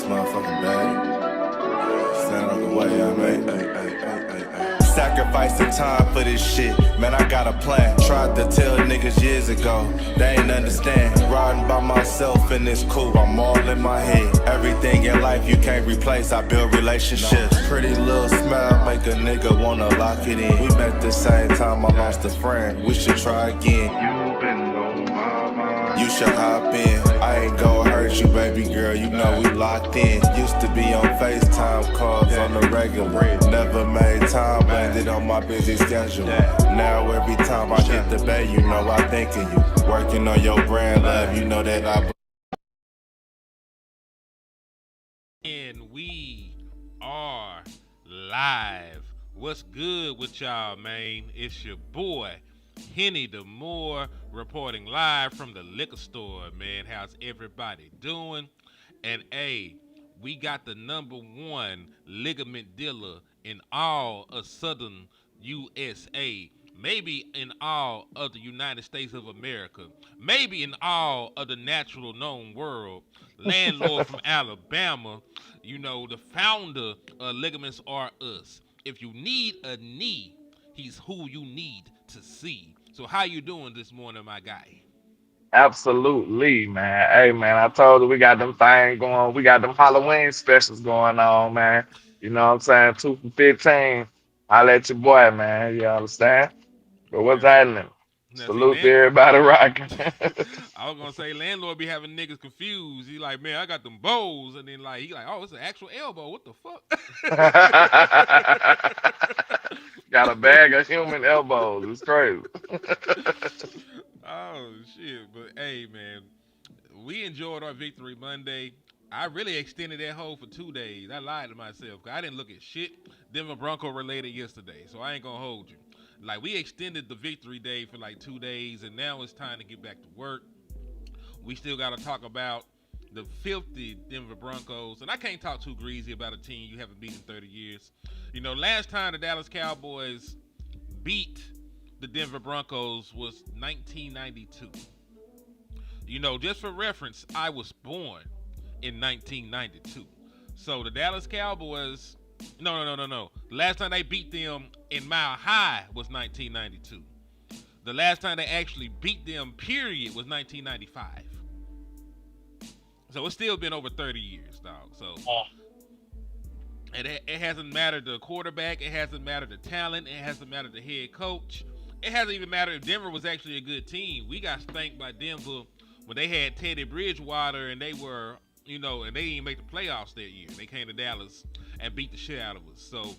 motherfucking bag. Stand on the way I made. Sacrificing time for this shit, man, I got a plan. Tried to tell niggas years ago, they ain't understand. Riding by myself and it's cool, I'm all in my head. Everything in life you can't replace, I build relationships. Pretty little smile make a nigga wanna lock it in. We met the same time I lost a friend, we should try again. You been on my mind, you should hop in. I ain't gon' hurt you, baby girl, you know we locked in. Used to be on FaceTime calls on the regular. Never made time, landed on my busy schedule. Now every time I get the bay, you know I think of you. Working on your brand, love, you know that I. And we are live. What's good with y'all, man? It's your boy, Henny the Moore, reporting live from the liquor store, man. How's everybody doing? And hey, we got the #1 ligament dealer in all of Southern USA, maybe in all of the United States of America, maybe in all of the natural known world. Landlord from Alabama, you know, the founder of Ligaments Are Us. If you need a knee, he's who you need to see. So how you doing this morning, my guy? Absolutely, man. Hey, man, I told you we got them things going. We got them Halloween specials going on, man. You know what I'm saying? 2 for 15. I'll let your boy, man. You understand? But what's happening? Now see, Salute to everybody rocking. I was gonna say landlord be having niggas confused. He like, man, I got them bows, and then like he like, oh, it's an actual elbow. What the fuck? Got a bag of human elbows. It's crazy. Oh shit! But hey, man, we enjoyed our victory Monday. I really extended that hold for 2 days. I lied to myself because I didn't look at shit Denver Bronco related yesterday, so I ain't gonna hold you. Like we extended the victory day for like 2 days, and now it's time to get back to work. We still got to talk about the filthy Denver Broncos, and I can't talk too greasy about a team you haven't beaten in 30 years. You know, last time the Dallas Cowboys beat the Denver Broncos was 1992. You know, just for reference, I was born in 1992. So the Dallas Cowboys, no. Last time they beat them in Mile High was 1992. The last time they actually beat them, period, was 1995. So it's still been over 30 years, dog. So it hasn't mattered the quarterback. It hasn't mattered the talent. It hasn't mattered the head coach. It hasn't even mattered if Denver was actually a good team. We got spanked by Denver when they had Teddy Bridgewater and they were, you know, and they didn't make the playoffs that year. They came to Dallas and beat the shit out of us. So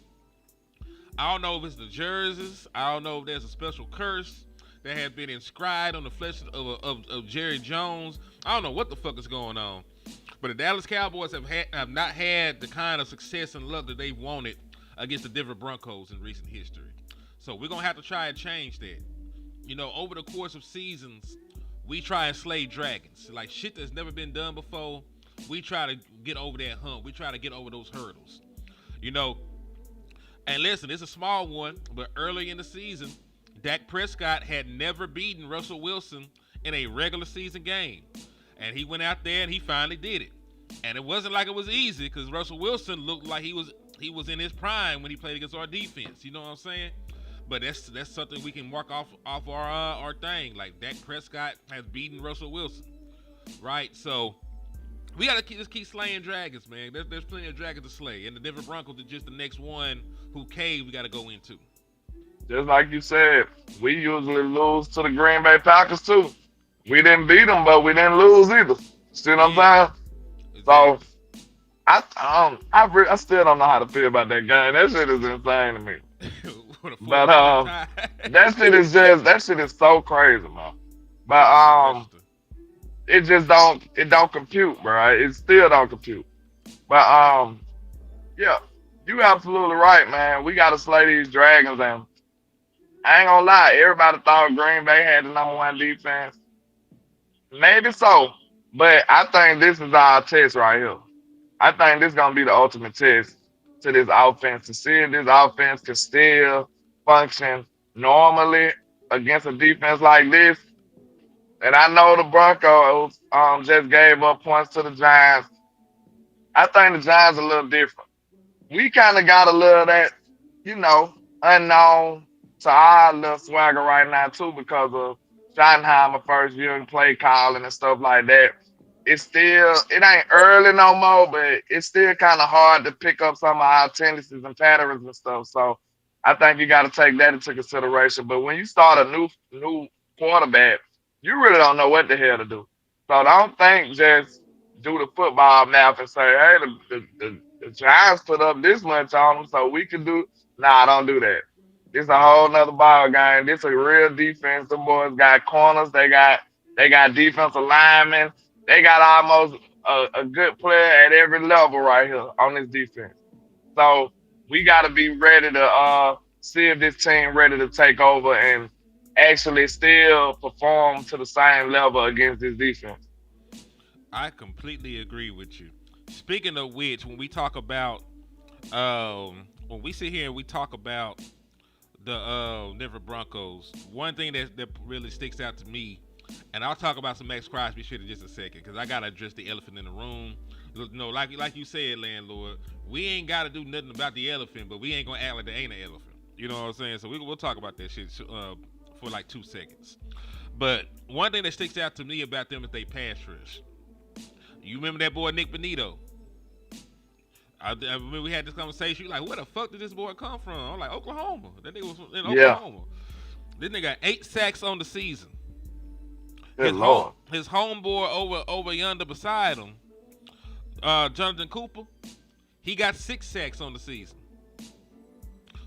I don't know if it's the jerseys. I don't know if there's a special curse that has been inscribed on the flesh of Jerry Jones. I don't know what the fuck is going on. But the Dallas Cowboys have not had the kind of success and luck that they've wanted against the Denver Broncos in recent history. So we're going to have to try and change that. You know, over the course of seasons, we try and slay dragons. Like shit that's never been done before, we try to get over that hump. We try to get over those hurdles. You know, and listen, it's a small one, but early in the season, Dak Prescott had never beaten Russell Wilson in a regular season game. And he went out there and he finally did it. And it wasn't like it was easy because Russell Wilson looked like he was in his prime when he played against our defense. You know what I'm saying? But that's something we can mark off our thing. Like Dak Prescott has beaten Russell Wilson, right? So we gotta just keep slaying dragons, man. There's plenty of dragons to slay, and the Denver Broncos are just the next one who cave we gotta go into. Just like you said, we usually lose to the Green Bay Packers too. We didn't beat them, but we didn't lose either. See what I'm saying? Exactly. So I still don't know how to feel about that game. That shit is insane to me. But that shit is so crazy, man. But it don't compute, bro. It still don't compute. But yeah, you absolutely right, man. We gotta slay these dragons, and I ain't gonna lie, everybody thought Green Bay had the #1 defense. Maybe so, but I think this is our test right here. I think this is gonna be the ultimate test to this offense to see if this offense can still function normally against a defense like this. And I know the Broncos just gave up points to the Giants. I think the Giants are a little different. We kind of got a little of that, you know, unknown to our little swagger right now too because of Schottenheimer first year and play calling and stuff like that. It's still it ain't early no more, but it's still kind of hard to pick up some of our tendencies and patterns and stuff. So I think you got to take that into consideration. But when you start a new quarterback, you really don't know what the hell to do. So don't think just do the football math and say, hey, the Giants put up this much on them, so we can do. Nah, don't do that. This a whole nother ball game. This a real defense. The boys got corners. They got defensive linemen. They got almost a good player at every level right here on this defense. So we got to be ready to see if this team ready to take over and actually still perform to the same level against this defense. I completely agree with you. Speaking of which, when we sit here and we talk about the Denver Broncos, one thing that really sticks out to me, and I'll talk about some Maxx Crosby shit in just a second, because I gotta address the elephant in the room. You know, like you said, landlord, we ain't gotta do nothing about the elephant, but we ain't gonna act like there ain't an elephant. You know what I'm saying? So we'll talk about that shit for like 2 seconds. But one thing that sticks out to me about them is they pass rush. You remember that boy Nick Benito? I remember we had this conversation. You like, where the fuck did this boy come from? I'm like, Oklahoma. That nigga was in Oklahoma. This nigga got 8 sacks on the season. Good Lord. His homeboy over yonder beside him, Jonathan Cooper, he got 6 sacks on the season.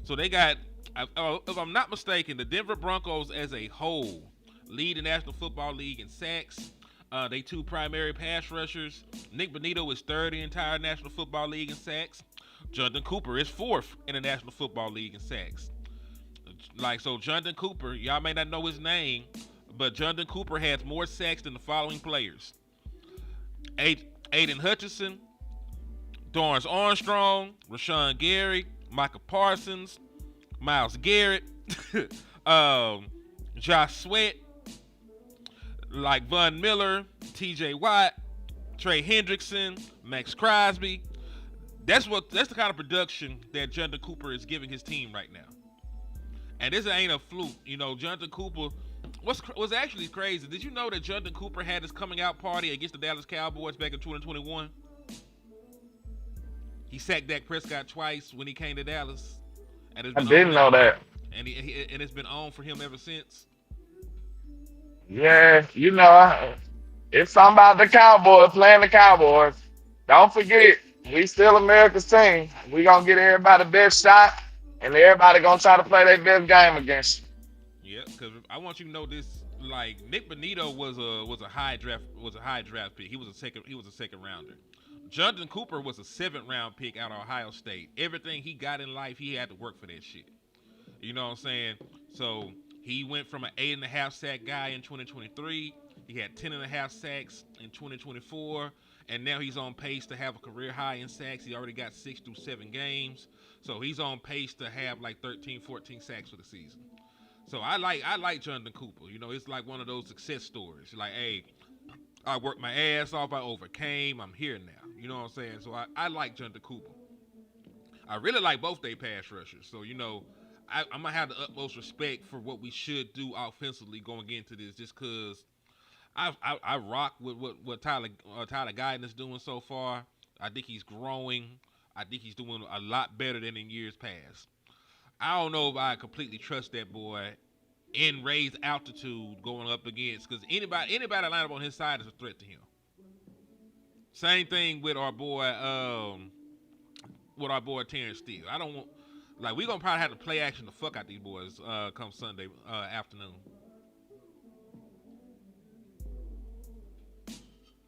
So they got, if I'm not mistaken, the Denver Broncos as a whole lead the National Football League in sacks. They 2 primary pass rushers. Nick Benito is 3rd in the entire National Football League in sacks. Jonathan Cooper is 4th in the National Football League in sacks. So Jonathan Cooper, y'all may not know his name, but Jonathan Cooper has more sacks than the following players: Aiden Hutchinson, Dorrance Armstrong, Rashawn Gary, Micah Parsons, Myles Garrett, Josh Sweat, like Von Miller, T.J. Watt, Trey Hendrickson, Maxx Crosby. That's the kind of production that Jonathan Cooper is giving his team right now. And this ain't a fluke. You know, Jonathan Cooper, what's actually crazy, did you know that Jonathan Cooper had his coming out party against the Dallas Cowboys back in 2021? He sacked Dak Prescott twice when he came to Dallas. And I didn't know that. And it's been on for him ever since. Yeah, it's something about the Cowboys playing the Cowboys. Don't forget, we still America's team. We gonna get everybody the best shot, and everybody gonna try to play their best game against you. Yeah, because I want you to know this. Like, Nick Benito was a high draft pick. He was a second rounder. Jonathan Cooper was a 7th round pick out of Ohio State. Everything he got in life, he had to work for that shit. You know what I'm saying? So he went from an 8.5 sack guy in 2023. He had 10.5 sacks in 2024, and now he's on pace to have a career high in sacks. He already got 6 through 7 games, so he's on pace to have like 13, 14 sacks for the season. So I like Jonathan Cooper. You know, it's like one of those success stories. Like, hey, I worked my ass off. I overcame. I'm here now. You know what I'm saying? So I like Jonathan Cooper. I really like both they pass rushers. So, you know, I'm going to have the utmost respect for what we should do offensively going into this, just because I rock with what Tyler Guyton is doing so far. I think he's growing. I think he's doing a lot better than in years past. I don't know if I completely trust that boy in raised altitude going up against, because anybody line up on his side is a threat to him. Same thing with our boy Terrence Steele. I don't want, like, we're gonna probably have to play action the fuck out these boys come Sunday afternoon.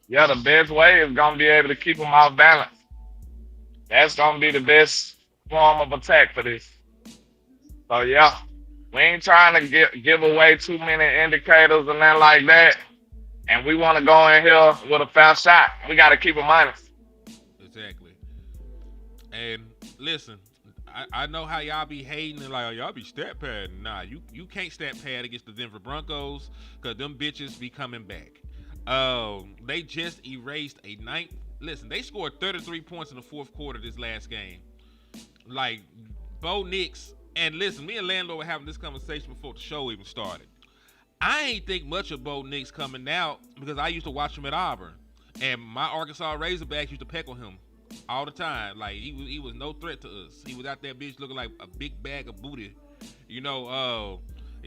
Yeah, the best way is gonna be able to keep them off balance. That's gonna be the best form of attack for this. So yeah, we ain't trying to give away too many indicators and nothing like that. And we want to go in here with a fast shot. We got to keep them honest. Exactly. And listen, I know how y'all be hating and like, y'all be stat padding. Nah, you can't stat pad against the Denver Broncos because them bitches be coming back. They just erased a listen, they scored 33 points in the fourth quarter this last game. Like, Bo Nix, and listen, me and Landlord were having this conversation before the show even started. I ain't think much of Bo Nix coming out because I used to watch him at Auburn. And my Arkansas Razorbacks used to peck on him all the time. Like, he was no threat to us. He was out there, bitch, looking like a big bag of booty. You know,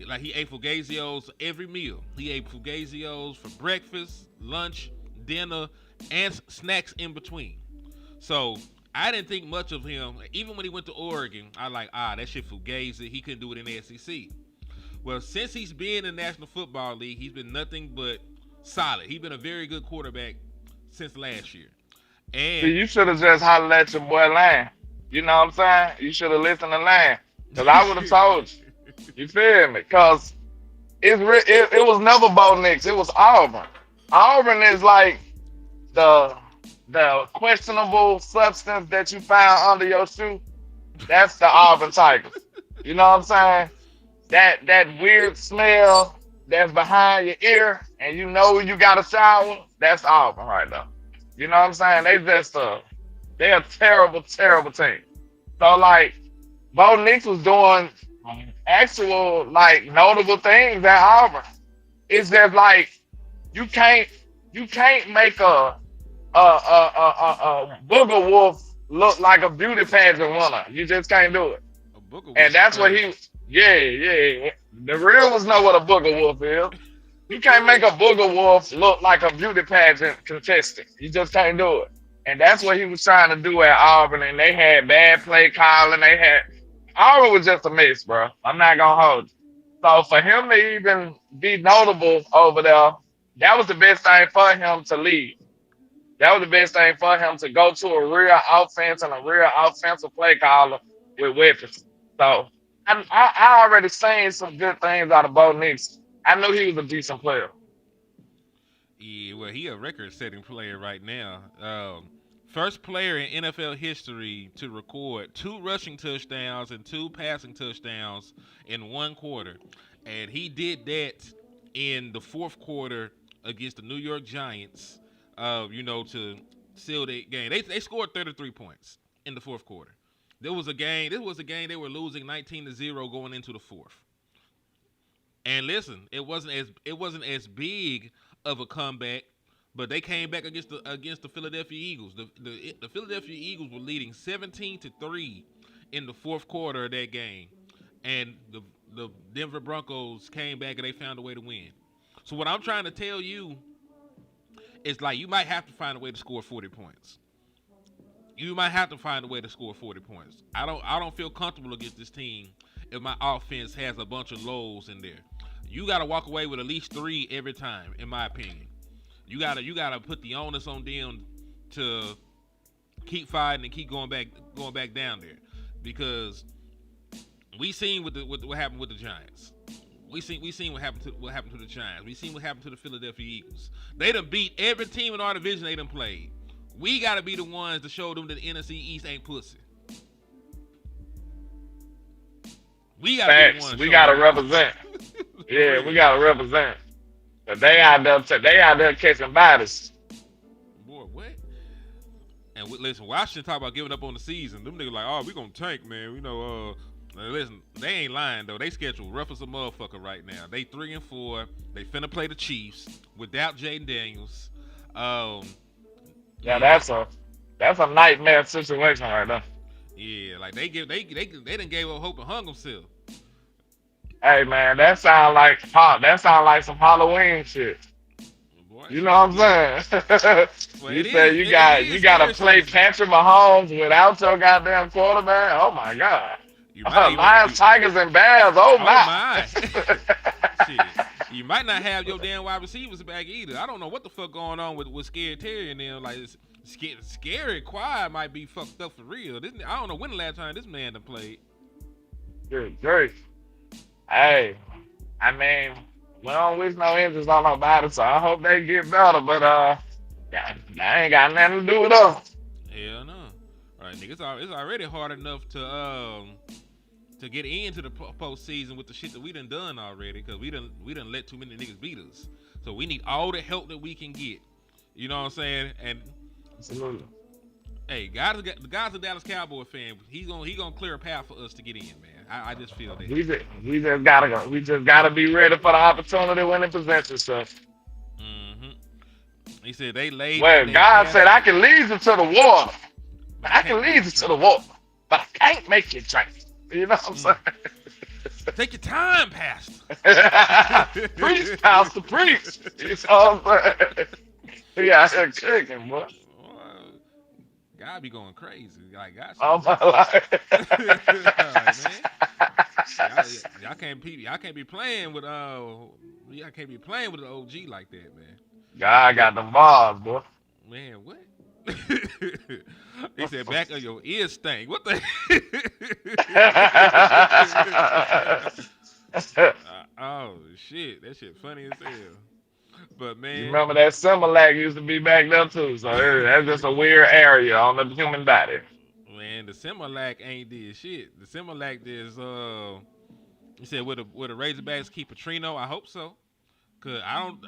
like he ate Fugazios every meal. He ate Fugazios for breakfast, lunch, dinner, and snacks in between. So I didn't think much of him. Even when he went to Oregon, I like, that shit Fugazi. He couldn't do it in the SEC. Well, since he's been in the National Football League, he's been nothing but solid. He's been a very good quarterback since last year. And See, you should have just hollered at your boy Lane. You know what I'm saying? You should have listened to Lane. Because I would have told you. You feel me? Because it was never Bo Nix. It was Auburn. Auburn is like the questionable substance that you found under your shoe. That's the Auburn Tigers. You know what I'm saying? That weird smell that's behind your ear, and you know you got a shower. That's Auburn right now. You know what I'm saying? They're a terrible, terrible team. So like, Bo Nix was doing actual like notable things at Auburn. It's just like you can't make a booger wolf look like a beauty pageant winner. You just can't do it. And that's what he. Yeah. The real ones know what a booger wolf is. You can't make a booger wolf look like a beauty pageant contestant. You just can't do it. And that's what he was trying to do at Auburn. And they had bad play calling. Auburn was just a mess, bro. I'm not gonna hold you. So for him to even be notable over there, that was the best thing for him to leave. That was the best thing for him to go to a real offense and a real offensive play caller with weapons. So I already seen some good things out of Bo Nix. I knew he was a decent player. Yeah, well, he a record-setting player right now. First player in NFL history to record 2 rushing touchdowns and 2 passing touchdowns in one quarter. And he did that in the fourth quarter against the New York Giants, to seal the game. They scored 33 points in the fourth quarter. This was a game they were losing 19-0 going into the fourth. And listen, it wasn't as big of a comeback, but they came back against the Philadelphia Eagles. The Philadelphia Eagles were leading 17-3 in the fourth quarter of that game, and the Denver Broncos came back and they found a way to win. So what I'm trying to tell you is, like, you might have to find a way to score 40 points. You might have to find a way to score 40 points. I don't feel comfortable against this team if my offense has a bunch of lows in there. You got to walk away with at least 3 every time, in my opinion. You gotta put the onus on them to keep fighting and keep going back down there, because we seen what happened with the Giants. We seen what happened to the Giants. We seen what happened to the Philadelphia Eagles. They done beat every team in our division they done played. We gotta be the ones to show them that the NFC East ain't pussy. We gotta be the ones. We gotta represent. Yeah, we gotta represent. But they out there catching bodies. Boy, what? And listen, Washington talk about giving up on the season. Them niggas like, we gonna tank, man. Listen, they ain't lying though. They schedule rough as a motherfucker right now. They 3-4. They finna play the Chiefs without Jaden Daniels. Yeah, that's a nightmare situation right now. Yeah, like they done gave up hope and hung themselves. Hey man, that sound like some Halloween shit. Boy, you know what I'm saying? Well, you said you gotta play Patrick Mahomes without your goddamn quarterback. Oh my god. Lions, Tigers, and Bears. Oh my. Shit. You might not have your damn wide receivers back either. I don't know what the fuck going on with Scary Terry and them. Like, Scary Quiet might be fucked up for real. I don't know when the last time this man done played. Good grief. Hey, I mean, we don't wish no injuries on nobody, so I hope they get better. But that ain't got nothing to do with us. Hell no. All right, nigga, it's already hard enough to get into the postseason with the shit that we done already, because we done let too many niggas beat us. So we need all the help that we can get. You know what I'm saying? And Absolutely. Hey, the guy's a Dallas Cowboy fan. He's gonna clear a path for us to get in, man. I just feel that. We just gotta go. We just gotta be ready for the opportunity when it presents itself. hmm He said they laid in Well, their God said, path, I can lead you to the water. but I I can can't make lead you you to the drink. water, but I can't make you drink. You know what Mm. I'm Take your time, Pastor. saying? Preach, pastor, preach. You know what I'm saying? We out here cooking, boy. Boy, God be going crazy. Like God All some. my life. Like man, y'all can't be playing with y'all can't be playing with an OG like that, man. God But got them bars, boy. man, what? He said back of your ears stink. What the? Oh shit, that shit funny as hell. But You man, remember that Similac used to be back there too, so that's just a weird area on the human body. man, the Similac ain't did shit. The Similac is he said with the Razorbacks keep Petrino. I hope so. Cause I don't,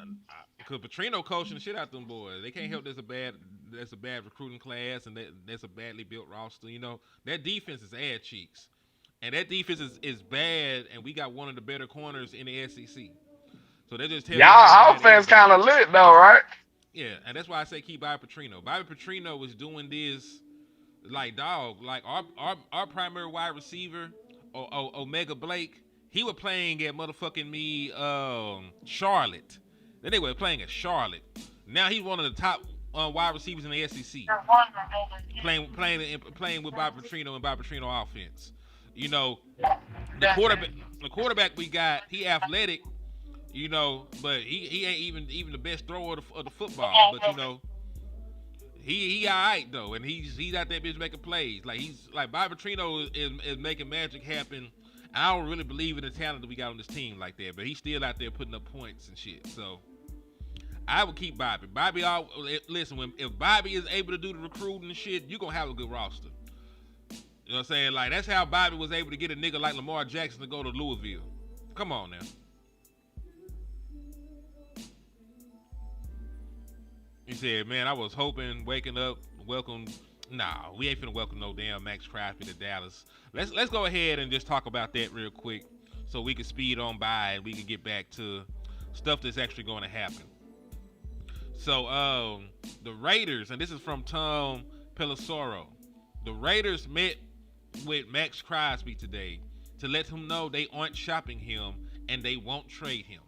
cause Petrino coaching the shit out them boys. They can't help that's a bad recruiting class and that's a badly built roster. You know that defense is ass cheeks, and that defense is bad. And we got one of the better corners in the SEC. So that just tells you how Y'all bad offense everybody kind of is. lit though, right? Yeah, and that's why I say keep Bobby Petrino. Bobby Petrino was doing this like dog, like our primary wide receiver, Omega Blake. He was playing at motherfucking me, Charlotte. Then they were playing at Charlotte. Now he's one of the top wide receivers in the SEC. Playing with Bobby Petrino and Bobby Petrino offense. You know, the quarterback we got, he athletic, you know, but he ain't even the best thrower of the football. But you know, he alright though, and he's out there bitch making plays. Like he's like Bobby Petrino is making magic happen. I don't really believe in the talent that we got on this team like that, but he's still out there putting up points and shit. So I would keep Bobby. Listen, if Bobby is able to do the recruiting and shit, you gonna have a good roster. You know what I'm saying? Like that's how Bobby was able to get a nigga like Lamar Jackson to go to Louisville. Come on now. He said, man, I was hoping waking up, welcome. Nah, we ain't finna welcome no damn Maxx Crosby to Dallas. Let's go ahead and just talk about that real quick so we can speed on by and we can get back to stuff that's actually going to happen. So the Raiders, and this is from Tom Pelissero, the Raiders met with Maxx Crosby today to let him know they aren't shopping him and they won't trade him.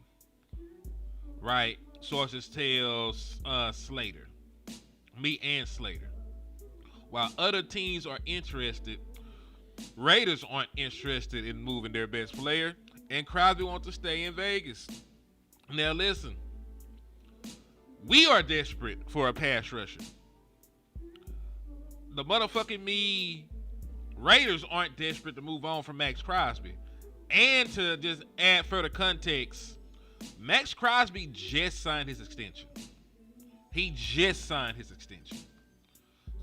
Right? Sources tell Slater, me and Slater. While other teams are interested, Raiders aren't interested in moving their best player, and Crosby wants to stay in Vegas. Now listen, we are desperate for a pass rusher. The motherfucking Raiders aren't desperate to move on from Maxx Crosby. And to just add further context, Maxx Crosby just signed his extension. He just signed his extension.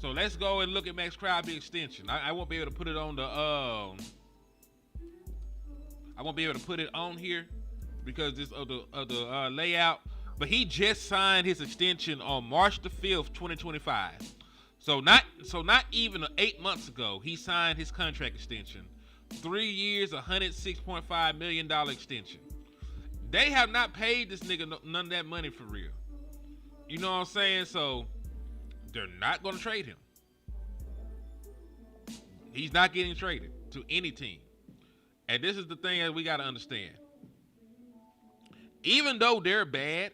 So let's go and look at Maxx Crosby extension. I won't be able to put it on the I won't be able to put it on here because this of the layout. But he just signed his extension on March the 5th, 2025. So not even 8 months ago, he signed his contract extension. 3 years, $106.5 million extension. They have not paid this nigga none of that money for real. You know what I'm saying? So they're not going to trade him. He's not getting traded to any team. And this is the thing that we got to understand. Even though they're bad,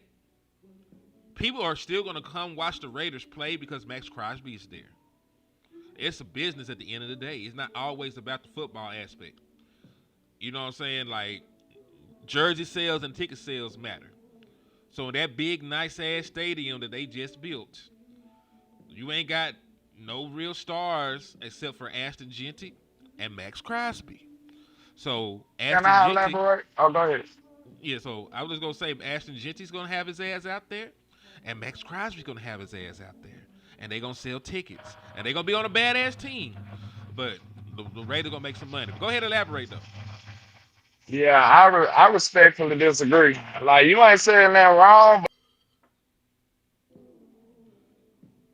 people are still going to come watch the Raiders play because Maxx Crosby is there. It's a business at the end of the day. It's not always about the football aspect. You know what I'm saying? Like, jersey sales and ticket sales matter. So that big, nice-ass stadium that they just built, you ain't got no real stars except for Ashton Genty and Maxx Crosby. So Can Ashton I Genty, elaborate? Oh, go ahead. yeah. So I was just gonna say Ashton Genty's gonna have his ass out there, and Maxx Crosby's gonna have his ass out there, and they gonna sell tickets, and they gonna be on a badass team. But the Raiders gonna make some money. Go ahead, and elaborate though. Yeah, I respectfully disagree. Like you ain't saying that wrong,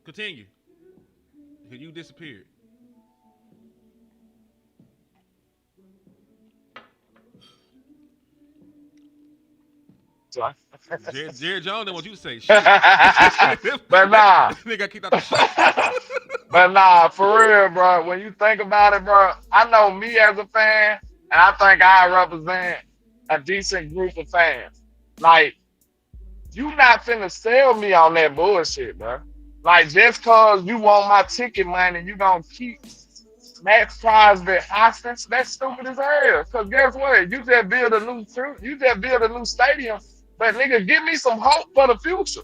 Continue. You disappeared. Jared Jones didn't want you to say shit. But nah. Nigga got kicked out the show. But nah, for real, bro. When you think about it, bro, I know me as a fan, and I think I represent a decent group of fans. Like, you not finna sell me on that bullshit, bro. Like, just cause you want my ticket money, you gonna keep Maxx Crosby hostage? That's stupid as hell. Cause guess what? You just build a new stadium, but nigga, give me some hope for the future.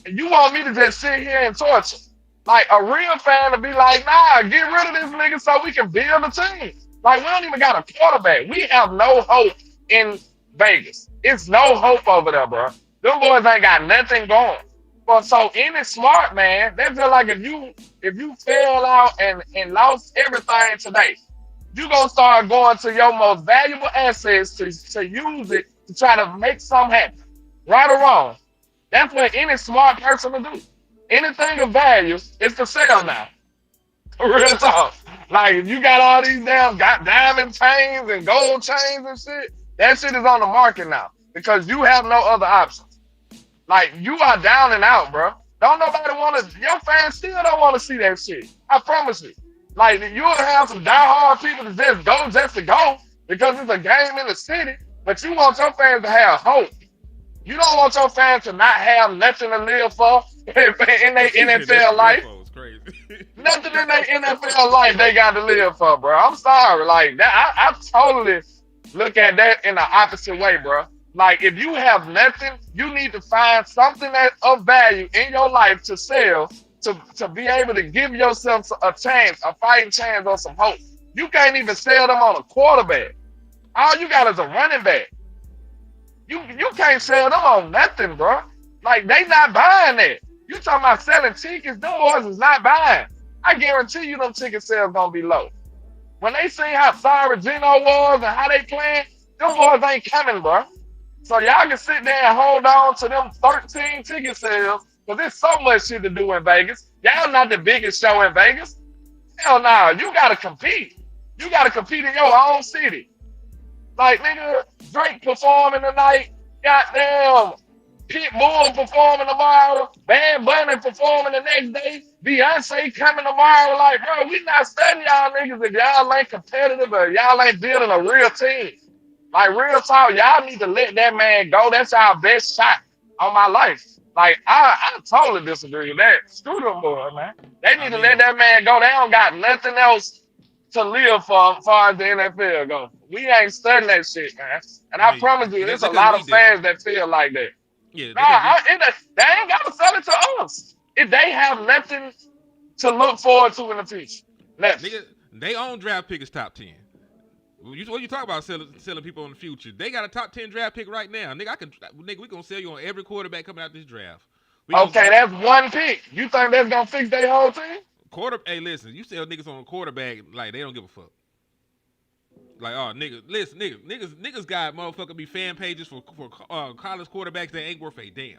And you want me to just sit here and torture? Like a real fan to be like, nah, get rid of this nigga so we can build a team. Like we don't even got a quarterback. We have no hope in Vegas. It's no hope over there, bro. Them boys ain't got nothing going. But so any smart man, that's just like if you fell out and lost everything today, you gonna start going to your most valuable assets to use it to try to make something happen. Right or wrong. That's what any smart person will do. Anything of value is for sale now. Real talk. Like if you got all these got diamond chains and gold chains and shit, that shit is on the market now because you have no other options. Like you are down and out, bro. Don't nobody want to. Your fans still don't want to see that shit. I promise you. Like you'll have some diehard people to just to go because it's a game in the city, but you want your fans to have hope. You don't want your fans to not have nothing to live for in their NFL life. Nothing in their NFL life they got to live for, bro. I'm sorry. Like that, I totally look at that in the opposite way, bro. Like if you have nothing, you need to find something that of value in your life to sell to be able to give yourself a chance, a fighting chance or some hope. You can't even sell them on a quarterback. All you got is a running back. You can't sell them on nothing, bro. Like, they not buying that. You talking about selling tickets, them boys is not buying. I guarantee you them ticket sales gonna be low. When they see how sorry Geno was and how they playing, them boys ain't coming, bro. So y'all can sit there and hold on to them 13 ticket sales, because there's so much shit to do in Vegas. Y'all not the biggest show in Vegas. Hell no, you gotta compete. You gotta compete in your own city. Like, nigga, Drake performing tonight. Goddamn, Pitbull performing tomorrow. Bad Bunny performing the next day. Beyonce coming tomorrow. Like, bro, we not studying y'all niggas if y'all ain't competitive or y'all ain't building a real team. Like, real talk, y'all need to let that man go. That's our best shot on my life. Like, I totally disagree with that. Screw them boys, man. They need to let that man go. They don't got nothing else to live for as far as the NFL goes. We ain't studying that shit, man. And I promise you, there's a lot of fans that feel like that. Yeah, they ain't got to sell it to us. If they have nothing to look forward to in the future. Nigga, they own draft pick is top 10. What you talk about selling people in the future? They got a top 10 draft pick right now. Nigga, we gonna sell you on every quarterback coming out this draft. Okay, that's one pick. You think that's gonna fix their whole team? Hey, listen, you sell niggas on a quarterback like they don't give a fuck. Like, oh, niggas got motherfucker be fan pages for college quarterbacks that ain't worth a damn.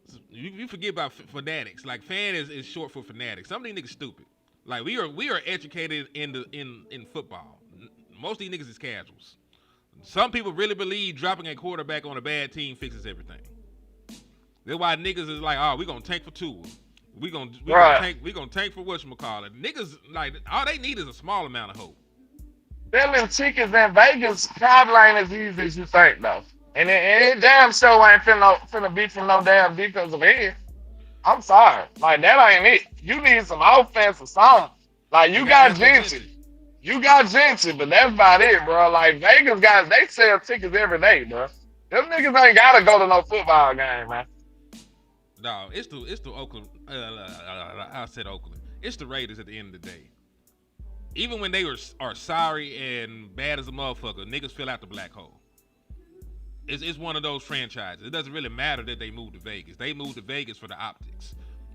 So you forget about fanatics. Like, fan is short for fanatics. Some of these niggas stupid. Like, we are educated in football. Most of these niggas is casuals. Some people really believe dropping a quarterback on a bad team fixes everything. That's why niggas is like, oh, we gonna tank for Tua. We gonna tank for whatchamacallit. Niggas, like, all they need is a small amount of hope. Selling tickets in Vegas probably ain't as easy as you think, though. And it damn sure ain't finna be from no damn defensive end. I'm sorry. Like, that ain't it. You need some offense or something. Like, you got Gentry. You got Gentry, but that's about it, bro. Like, Vegas guys, they sell tickets every day, bro. Them niggas ain't gotta go to no football game, man. No, it's the Oakland. I said Oakland. It's the Raiders at the end of the day. Even when they are sorry and bad as a motherfucker, niggas fill out the black hole. It's one of those franchises. It doesn't really matter that they moved to Vegas. They moved to Vegas for the optics.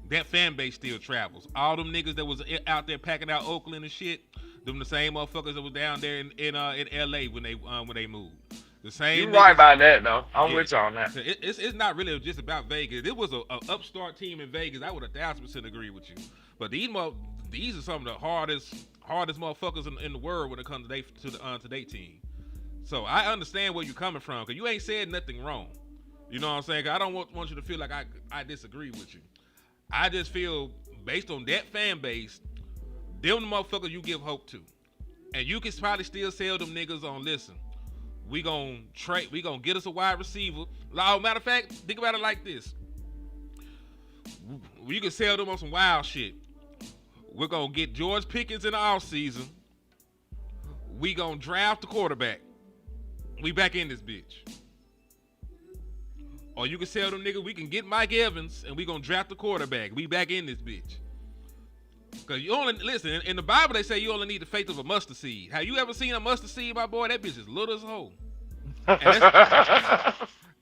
That fan base still travels. All them niggas that was out there packing out Oakland and shit, them the same motherfuckers that was down there in LA when they moved. The same. You right about that though. I'm with you on that. It's not really just about Vegas. If it was a upstart team in Vegas, I would 1,000% agree with you. But these are some of the hardest motherfuckers in the world when it comes to their team. So I understand where you're coming from, because you ain't said nothing wrong. You know what I'm saying? 'Cause I don't want you to feel like I disagree with you. I just feel, based on that fan base, them the motherfuckers you give hope to. And you can probably still sell them niggas on, listen, we gonna get us a wide receiver. Matter of fact, think about it like this. You can sell them on some wild shit. We're gonna get George Pickens in the offseason. We gonna draft the quarterback. We back in this bitch. Or you can sell them niggas, we can get Mike Evans and we gonna draft the quarterback. We back in this bitch. Cause you only, listen, in the Bible they say you only need the faith of a mustard seed. Have you ever seen a mustard seed, my boy? That bitch is little as a hole.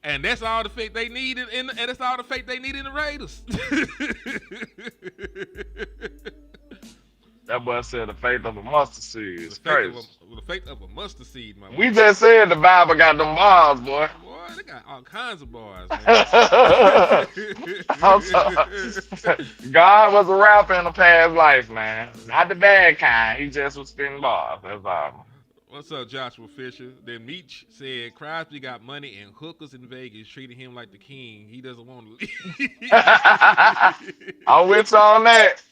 And that's all the faith they need and that's all the faith they need in the Raiders. That boy said the faith of a mustard seed. It's crazy. The faith of a mustard seed, my boy. We just said the Bible got them bars, boy. Boy, they got all kinds of bars, man. I'm sorry. God was a rapper in a past life, man. Not the bad kind. He just was spitting bars. That's all. What's up, Joshua Fisher? Then Meech said Crosby got money and hookers in Vegas treating him like the king. He doesn't want to leave. I'm with you on that.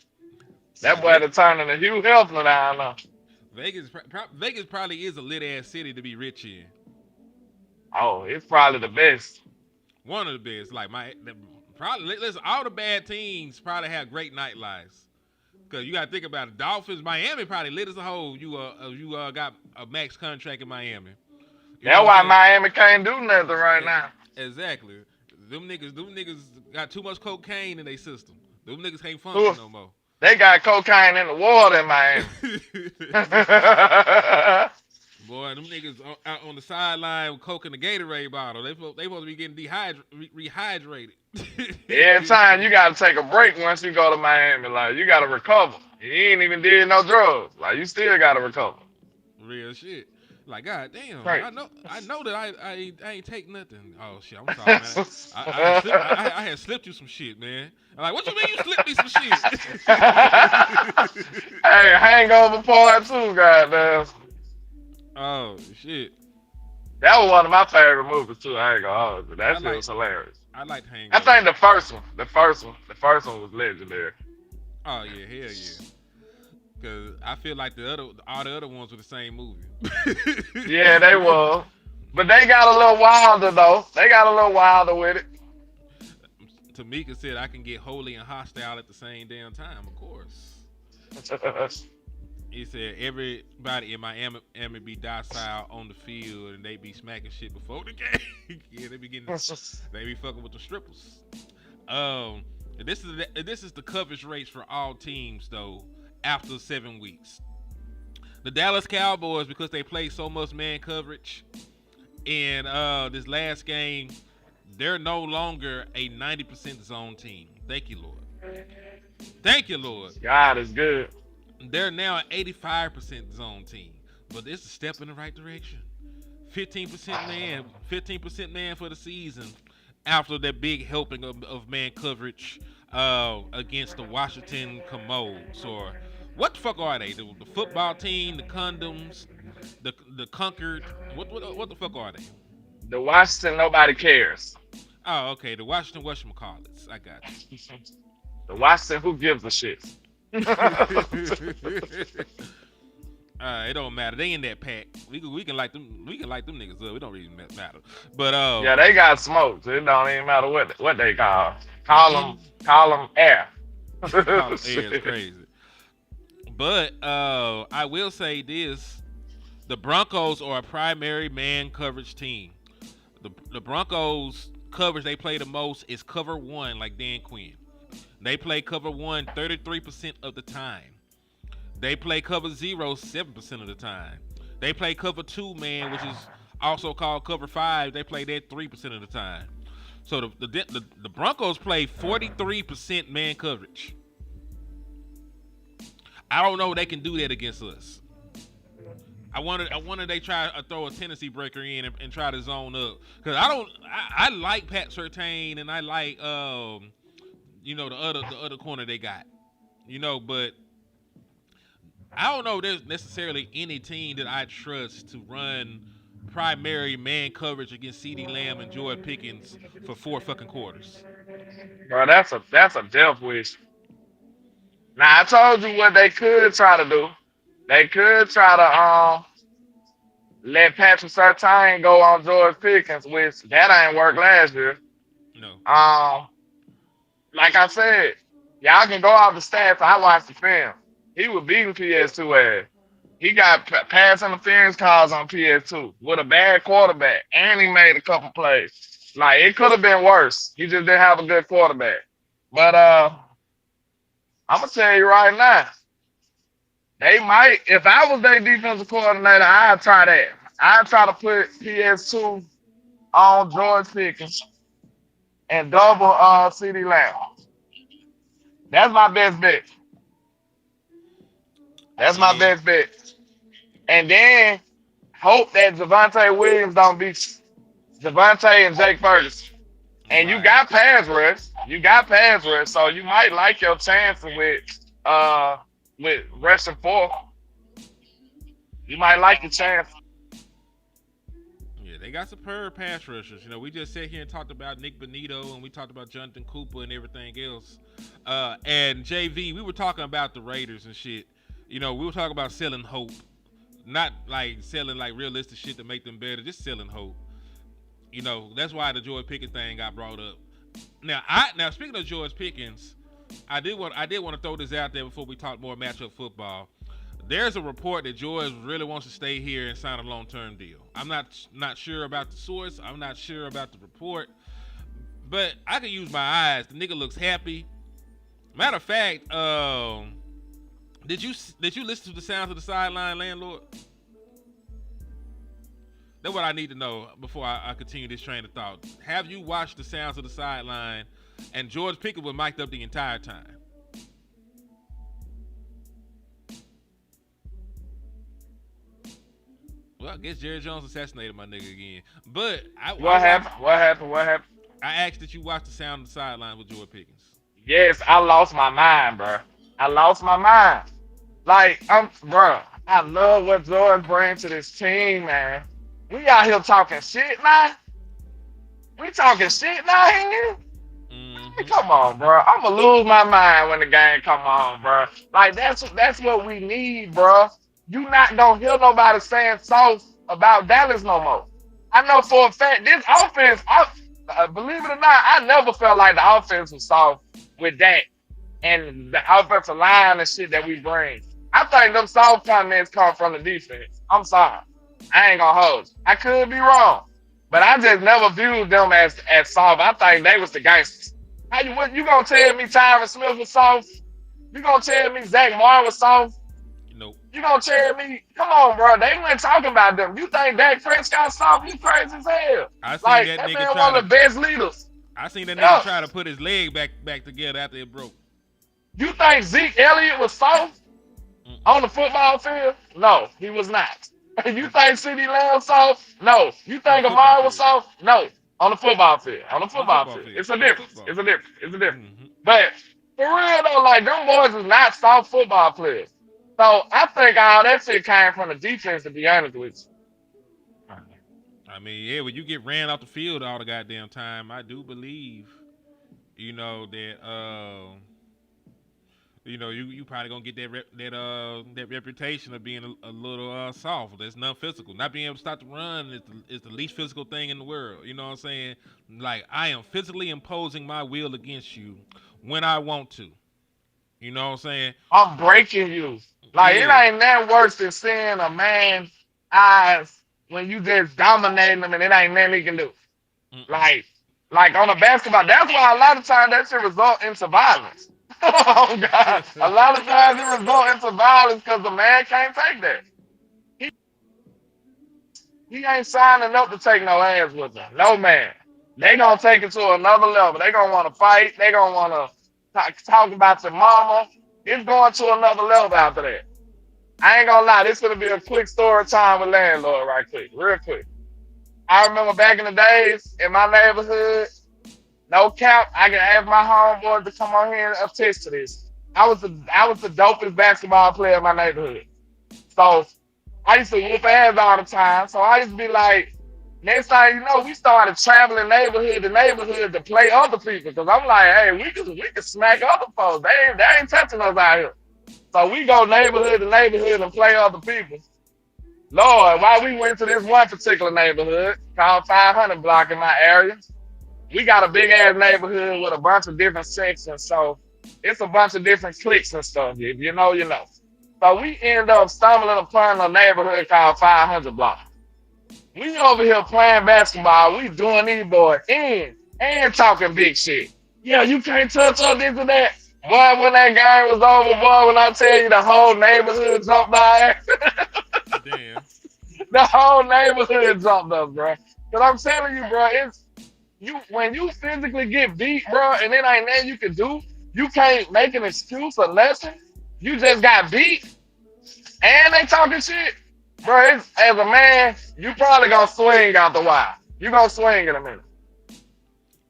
That boy had to turn into Hugh Hefner down there. Vegas probably is a lit ass city to be rich in. Oh, it's probably the best. One of the best. Like listen, all the bad teams probably have great nightlives. Cause you gotta think about it. Dolphins, Miami probably lit as a whole. You got a max contract in Miami. That's why Miami can't do nothing right now. Exactly. Them niggas got too much cocaine in their system. Them niggas can't function no more. They got cocaine in the water in Miami. Boy, them niggas out on the sideline with coke in the Gatorade bottle. They supposed to be getting rehydrated. Every time you got to take a break once you go to Miami. Like, you got to recover. You ain't even did no drugs. Like, you still got to recover. Real shit. Like, god damn, right. I know that I ain't take nothing. Oh shit, I'm sorry, man. I had slipped you some shit, man. I'm like, what you mean you slipped me some shit? Hey, Hangover Part 2, goddamn. Oh shit. That was one of my favorite movies too. I ain't gonna hold you. That shit was hilarious. I like Hangover. I think the first one was legendary. Oh yeah, hell yeah. Cause I feel like all the other ones were the same movie. Yeah, they were. But they got a little wilder though. They got a little wilder with it. Tamika said I can get holy and hostile at the same damn time, of course. He said everybody in Miami be docile on the field and they be smacking shit before the game. Yeah, they be fucking with the strippers. This is the coverage rates for all teams though after 7 weeks. The Dallas Cowboys, because they play so much man coverage in this last game, they're no longer a 90% zone team. Thank you, Lord. Thank you, Lord. God is good. They're now an 85% zone team, but it's a step in the right direction. 15% man for the season after that big helping of man coverage against the Washington Commodes, or what the fuck are they? The football team, the Condoms, the Conquered. What the fuck are they? The Washington Nobody Cares. Oh, okay. The Washington whatchamacallits. I got you. The Washington Who Gives a Shit. It don't matter. They in that pack. We can like them. We can like them niggas up. It don't really matter. But yeah, they got smoked. It don't even matter what they call. Call them air. Call them air is crazy. But I will say this: the Broncos are a primary man coverage team. The Broncos coverage they play the most is cover one, like Dan Quinn. They play cover 1 33% of the time. They play cover 0 7% of the time. They play cover 2 man, which is also called cover 5. They play that 3% of the time. So the Broncos play 43% man coverage. I don't know if they can do that against us. I wanted they try to throw a tendency breaker in and try to zone up because I like Pat Surtain and I like the other corner they got, but I don't know if there's necessarily any team that I trust to run primary man coverage against CeeDee Lamb and George Pickens for 4 fucking quarters. Bro, that's a death wish. Now I told you what they could try to do. They could try to let Patrick Surtain go on George Pickens, which that ain't worked last year. No. Um, like I said, y'all can go off the stats. I watched the film. He was beating PS2 ass. He got pass interference calls on PS2 with a bad quarterback, and he made a couple plays. Like it could have been worse. He just didn't have a good quarterback. But I'm gonna tell you right now, they might. If I was their defensive coordinator, I'd try that. I'd try to put PS2 on George Pickens and double CD Lamb. That's my best bet. That's my Yeah. best bet. And then hope that Javonte Williams don't beat Javonte and Jake Ferguson. And you Right. got pass rush. You got pass rush, so you might like your chances with rushing four. You might like your chance. Yeah, they got superb pass rushers. We just sat here and talked about Nick Bonito and we talked about Jonathan Cooper and everything else. And JV, we were talking about the Raiders and shit. We were talking about selling hope, not like selling like realistic shit to make them better, just selling hope. That's why the George Pickens thing got brought up. Now speaking of George Pickens, I did want to throw this out there before we talk more matchup football. There's a report that George really wants to stay here and sign a long-term deal. I'm not sure about the source. I'm not sure about the report, but I can use my eyes. The nigga looks happy. Matter of fact, did you listen to the sounds of the sideline, landlord? That's what I need to know before I continue this train of thought. Have you watched the sounds of the sideline? And George Pickens was mic'd up the entire time. Well, I guess Jerry Jones assassinated my nigga again. But What happened? What happened? What happened? I asked that you watch the sound of the sideline with George Pickens. Yes, I lost my mind, bro. I lost my mind. Like, bro, I love what George brings to this team, man. We out here talking shit now. We talking shit now here. Mm-hmm. Come on, bro. I'ma lose my mind when the game come on, bro. Like that's what we need, bro. You not gonna hear nobody saying soft about Dallas no more. I know for a fact this offense, believe it or not, I never felt like the offense was soft with that and the offensive line and shit that we bring. I think them soft comments come from the defense. I'm sorry. I ain't gonna hold you. I could be wrong. But I just never viewed them as soft. I think they was the gangsters. What you gonna tell me Tyron Smith was soft? You gonna tell me Zach Martin was soft? Nope. You gonna tell me, come on, bro, they weren't talking about them. You think Dak Prescott soft? You crazy as hell. I seen Like, that that nigga man try one of the best leaders. I seen that Yeah. nigga try to put his leg back together after it broke. You think Zeke Elliott was soft on the football field? No, he was not. You think CeeDee Lamb soft? No. You think Amari was soft? No. On the football field. On the football field. It's a difference. It's a difference. It's a difference. Mm-hmm. But for real though, like them boys is not soft football players. So I think all that shit came from the defense, to be honest with you. I mean, yeah, when you get ran off the field all the goddamn time, I do believe, that you probably gonna get that reputation of being a little soft. That's non-physical. Not being able to stop the run is the least physical thing in the world. You know what I'm saying? Like I am physically imposing my will against you when I want to. You know what I'm saying? I'm breaking you. Like Yeah. it ain't that worse than seeing a man's eyes when you just dominating him and it ain't nothing he can do. Mm-mm. Like on a basketball, that's why a lot of times that shit result into violence. Oh God. A lot of times it result into violence because the man can't take that. He ain't signing up to take no ass with him. No man. They gonna take it to another level. They gonna want to fight. They gonna want to talk about your mama. It's going to another level after that. I ain't gonna lie, this gonna be a quick story time with landlord right quick, real quick. I remember back in the days in my neighborhood, no cap, I can ask my homeboys to come on here and attest to this. I was the dopest basketball player in my neighborhood. So I used to whoop ass all the time. So I used to be like, next time you know, we started traveling neighborhood to neighborhood to play other people. Cause I'm like, hey, we can smack other folks. They ain't touching us out here. So we go neighborhood to neighborhood and play other people. Lord, why we went to this one particular neighborhood called 500 block in my area. We got a big ass neighborhood with a bunch of different sections. So it's a bunch of different cliques and stuff. If you know, you know. So we end up stumbling upon a neighborhood called 500 block. We over here playing basketball. We doing these boys and talking big shit. Yeah, you can't touch us, this and that. Boy, when that game was over, boy, when I tell you the whole neighborhood jumped by. Damn. The whole neighborhood jumped up, bro. Cause I'm telling you, bro, it's you when you physically get beat, bro, and it ain't nothing you can do. You can't make an excuse or nothing. You just got beat, and they talking shit, bro. It's, as a man, you probably gonna swing out the wire. You gonna swing in a minute.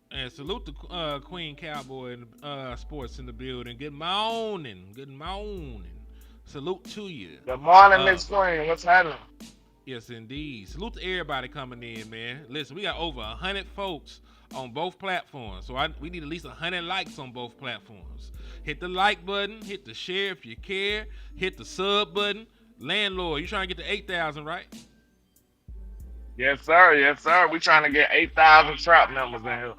And salute the Queen Cowboy and sports in the building. Good morning. Good morning. Salute to you. Good morning, Miss Queen. What's happening? Yes, indeed. Salute to everybody coming in, man. Listen, we got over 100 folks on both platforms. So we need at least 100 likes on both platforms. Hit the like button. Hit the share if you care. Hit the sub button. Landlord, you trying to get to 8,000, right? Yes, sir. Yes, sir. We trying to get 8,000 trap members in here.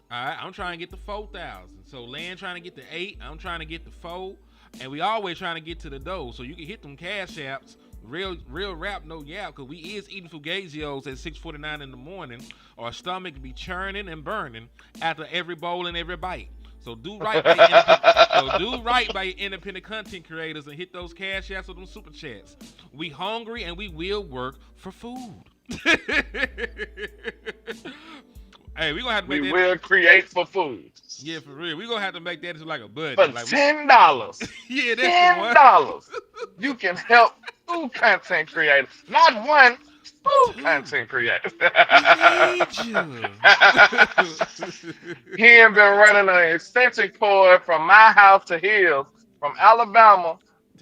All right, I'm trying to get to 4,000. So Land trying to get to 8. I'm trying to get to 4. And we always trying to get to the dough. So you can hit them cash apps. Real rap, no yap, because we is eating fugazios at 6:49 in the morning. Our stomach be churning and burning after every bowl and every bite. So do right by your independent content creators and hit those cash apps or them super chats. We hungry and we will work for food. Hey, we gonna have to make we that. We will create for food. Yeah, for real. We gonna have to make that into like a budget. For like $10. Yeah, that's $10. You can help 2 content creators. Not 1, 2 content creators. He ain't been running an extension cord from my house to his, from Alabama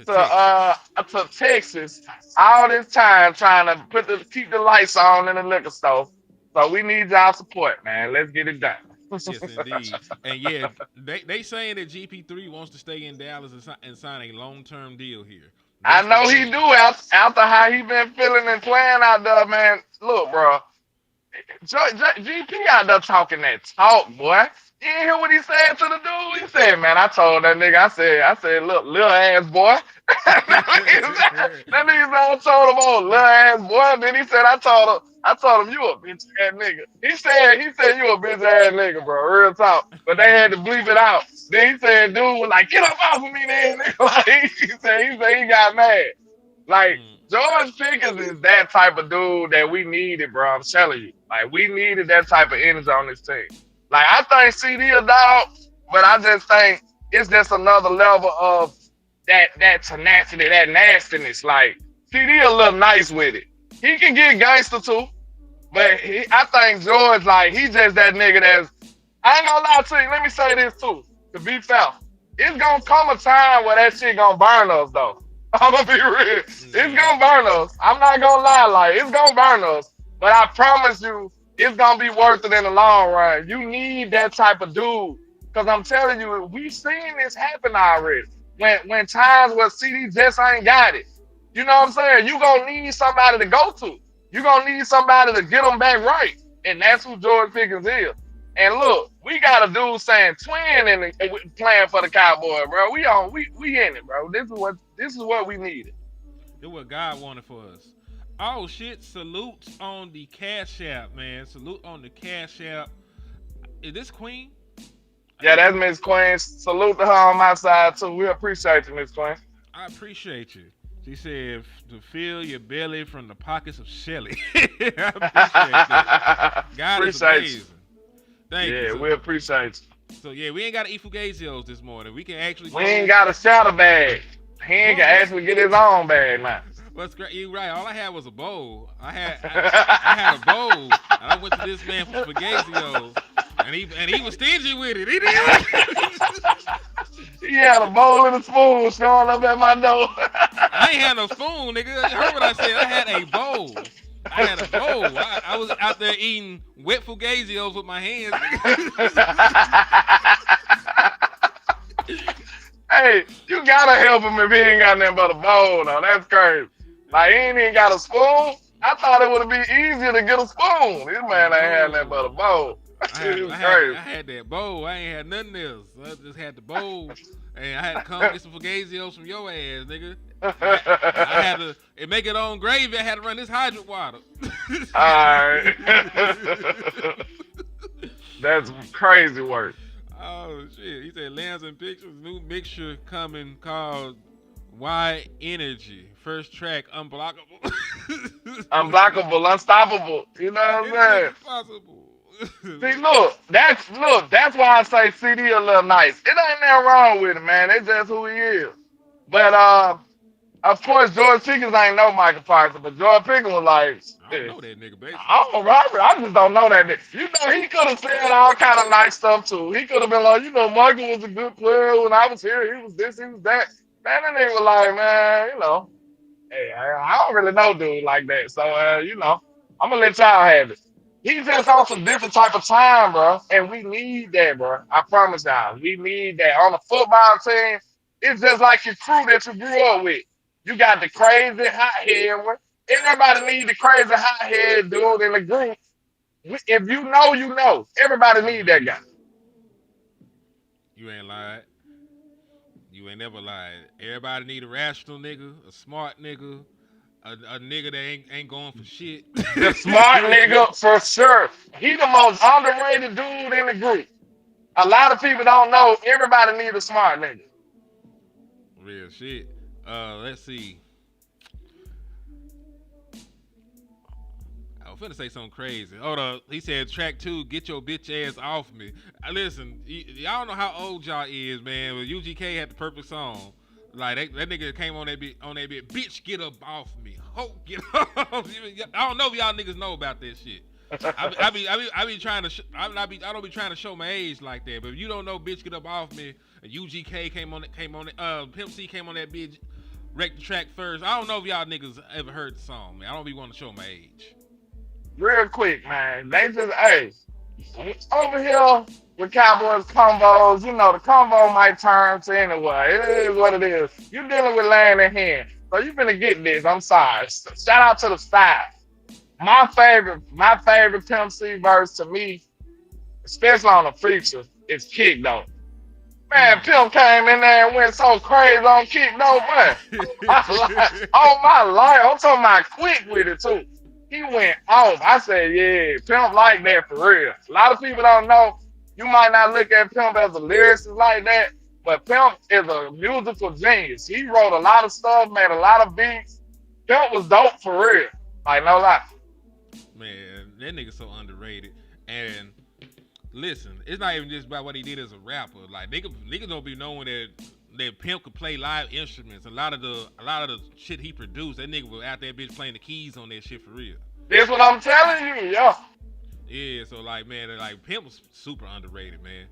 to Texas, all this time trying to keep the lights on in the liquor store. So we need y'all support, man. Let's get it done. Yes, indeed. And yeah, they saying that GP3 wants to stay in Dallas and sign a long-term deal here. I know he do after how he been feeling and playing out there, man. Look, bro, GP out there talking that talk, boy. You ain't hear what he said to the dude? He said, man, I told that nigga, I said, look, little ass boy. That nigga told him, oh, little ass boy. Then he said, I told him you a bitch ass nigga. He said you a bitch ass nigga, bro. Real talk. But they had to bleep it out. Then he said, dude was like, get up off of me, then. Like, he said he got mad. Like, George Pickens is that type of dude that we needed, bro. I'm telling you. Like, we needed that type of energy on this team. Like, I think CD a dog, but I just think it's just another level of that tenacity, that nastiness. Like, CD a little nice with it. He can get gangster too, but I think George, like, he just that nigga that's, I ain't gonna lie to you, let me say this too, to be fair. It's gonna come a time where that shit gonna burn us though. I'm gonna be real. It's gonna burn us. I'm not gonna lie, like, it's gonna burn us. But I promise you, it's gonna be worth it in the long run. You need that type of dude. Cause I'm telling you, we've seen this happen already. When times where CD just ain't got it. You know what I'm saying? You gonna need somebody to go to. You gonna need somebody to get them back right. And that's who George Pickens is. And look, we got a dude saying twin playing for the Cowboys, bro. We in it, bro. This is what we needed. This is what God wanted for us. Oh shit, salutes on the Cash App, man. Salute on the Cash App. Is this Queen? Yeah, that's Miss Queen. Salute to her on my side too. We appreciate you, Miss Queen. I appreciate you. She said to fill your belly from the pockets of Shelly. I appreciate that. God appreciate is amazing. Thank you. Yeah, we appreciate you. So yeah, we ain't got to eat fugazios this morning. We can actually. We ain't got a shadow bag. He ain't can actually get his own bag now. What's great? You right. All I had was a bowl. I had a bowl, and I went to this man for Spaghettios, and he was stingy with it. He did. He had a bowl and a spoon showing up at my door. I ain't had no spoon, nigga. You heard what I said? I had a bowl. I had a bowl. I was out there eating wet fugazios with my hands. Hey, you gotta help him if he ain't got nothing but a bowl, though. That's crazy. Like, he ain't even got a spoon. I thought it would have been easier to get a spoon. This man ain't had nothing but a bowl. I had that bowl. I ain't had nothing else. I just had the bowl, and I had to come get some fugazios from your ass, nigga. I had to and make it on gravy. I had to run this hydrant water. Alright. That's crazy work. Oh shit! He said Lands and Pictures new mixture coming called Y Energy. First track Unblockable. Unblockable, unstoppable. You know what I'm saying? Impossible. See, look, that's why I say CD a little nice. It ain't nothing wrong with it, man. It's just who he is. But of course, George Pickens ain't know Michael Parsons, but George Pickens was like, I don't know that nigga, baby. I just don't know that nigga. You know, he could have said all kind of nice stuff too. He could have been like, you know, Michael was a good player when I was here. He was this, he was that. Man, that nigga was like, man, you know, hey, I don't really know dude like that. So, you know, I'm gonna let y'all have it. He's just on some different type of time, bro. And we need that, bro. I promise y'all. We need that. On the football team, it's just like your crew that you grew up with. You got the crazy hot-head one. Everybody need the crazy hot-head dude in the group. If you know, you know. Everybody need that guy. You ain't lied. You ain't never lied. Everybody need a rational nigga, a smart nigga, a nigga that ain't going for shit. The smart nigga for sure. He the most underrated dude in the group. A lot of people don't know everybody need a smart nigga. Real shit. Let's see. I was finna say something crazy. Hold up. He said track 2, get your bitch ass off me. Listen, y'all know how old y'all is, man. But UGK had the perfect song. Like that nigga came on that bit, bitch, get up off me. Ho, get off. I don't know if y'all niggas know about that shit. I be trying to. I don't be trying to show my age like that. But if you don't know, bitch, get up off me. UGK came on it. Pimp C came on that bitch. Wrecked the track first. I don't know if y'all niggas ever heard the song, man. I don't be wanting to show my age. Real quick, man. They just, hey, over here with Cowboys combos, you know, the combo might turn to anywhere. It is what it is. You're dealing with land in hand. So you finna get this. I'm sorry. Shout out to the staff. My favorite Pimp C verse to me, especially on a feature, is Kick Though. Man, Pimp came in there and went so crazy on Kick Though, man. On my life. I'm talking about quick with it too. He went off. I said, yeah, Pimp like that for real. A lot of people don't know. You might not look at Pimp as a lyricist like that, but Pimp is a musical genius. He wrote a lot of stuff, made a lot of beats. Pimp was dope for real. Like, no lie. Man, that nigga so underrated. And listen, it's not even just about what he did as a rapper. Like, niggas don't be knowing that Pimp could play live instruments. A lot of the shit he produced, that nigga was out there bitch playing the keys on that shit for real. That's what I'm telling you, yeah. Yeah, so like, man, like Pimp was super underrated, man.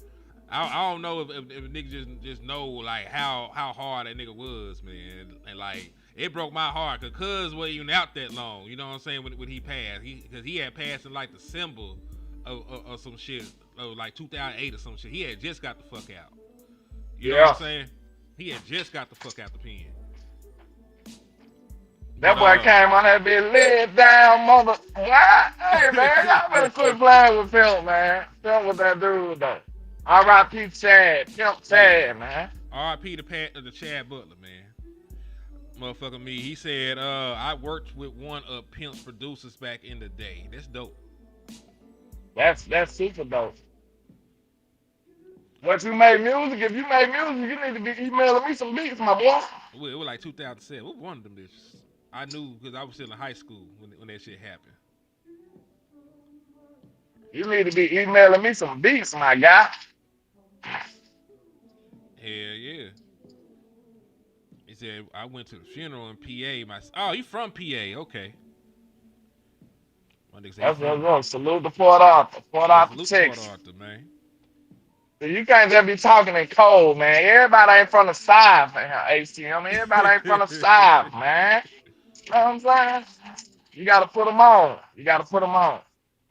I don't know if niggas just know like how hard that nigga was, man. And like it broke my heart because Cuz wasn't even out that long. You know what I'm saying? When he passed, because he had passed in like the symbol of some shit, like 2008 or some shit. He had just got the fuck out. You know what I'm saying? He had just got the fuck out the pen. That boy came on that bitch, laid down, mother. What? Hey, man, y'all better quit playing with Pimp, man. Pimp with that dude, though. R.I.P. Chad. Pimp Chad, man. R.I.P. the Chad Butler, man. Motherfucker me. He said, I worked with one of Pimp's producers back in the day. That's dope. That's super dope. Once you make music, if you make music, you need to be emailing me some beats, my boy. It was like 2007. What one of them bitches? I knew because I was still in high school when that shit happened. You need to be emailing me some beats, my guy. Hell yeah. He said, I went to the funeral in PA. Oh, you from PA? Okay. My nigga said, That's what's up. Salute to Port Arthur. Port yeah, Arthur, salute to Port Texas. Arthur, man. So you can't just be talking in cold, man. Everybody ain't from the South, man. ACM. Everybody ain't from the South, man. You know what I'm saying? You got to put them on. You got to put them on.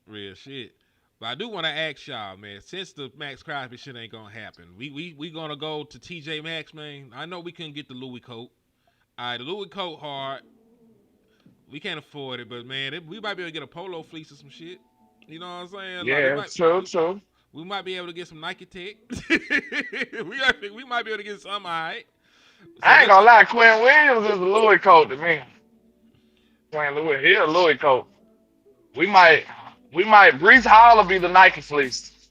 Real shit. But I do want to ask y'all, man, since the Maxx Crosby shit ain't going to happen, we going to go to TJ Maxx, man. I know we couldn't get the Louis coat. All right, the Louis coat hard. We can't afford it, but, man, we might be able to get a polo fleece or some shit. You know what I'm saying? Yeah, Like, true. we might be able to get some Nike Tech. we might be able to get some, all right. So I ain't gonna lie, Quinn Williams is a Louis coat to me. Quinn Louis, he a Louis coat. We might, Brees Hall will be the Nike fleece.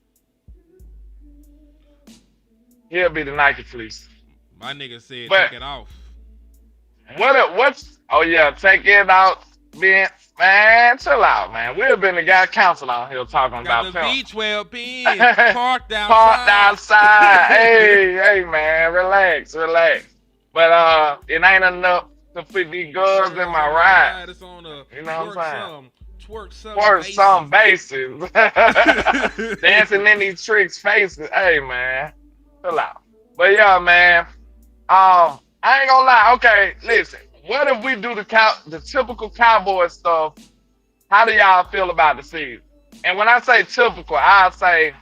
He'll be the Nike fleece. my nigga said But take it off. Oh yeah, take it out, man, chill out, man. We've been the guy council out here talking Got about the pimp. V12 pins parked outside. Parked outside. hey, man, relax. But it ain't enough to fit these girls in my ride. It's on a You know what I'm saying? twerk some bases. Dancing in these tricks' faces. Hey, man, chill out. But yeah, man. I ain't gonna lie. Okay, listen. What if we do the typical cowboy stuff? How do y'all feel about the season? And when I say typical, I'll say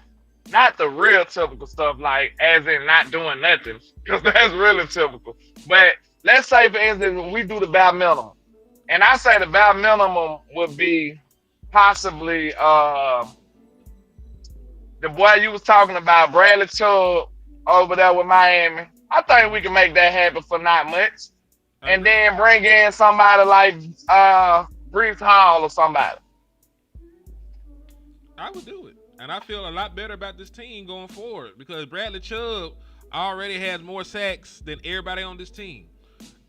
not the real typical stuff, like as in not doing nothing, because that's really typical. But let's say, for instance, we do the bare minimum. And I say the bare minimum would be possibly the boy you was talking about, Bradley Chubb, over there with Miami. I think we can make that happen for not much. And then bring in somebody like Brees Hall or somebody. I would do it. And I feel a lot better about this team going forward because Bradley Chubb already has more sacks than everybody on this team.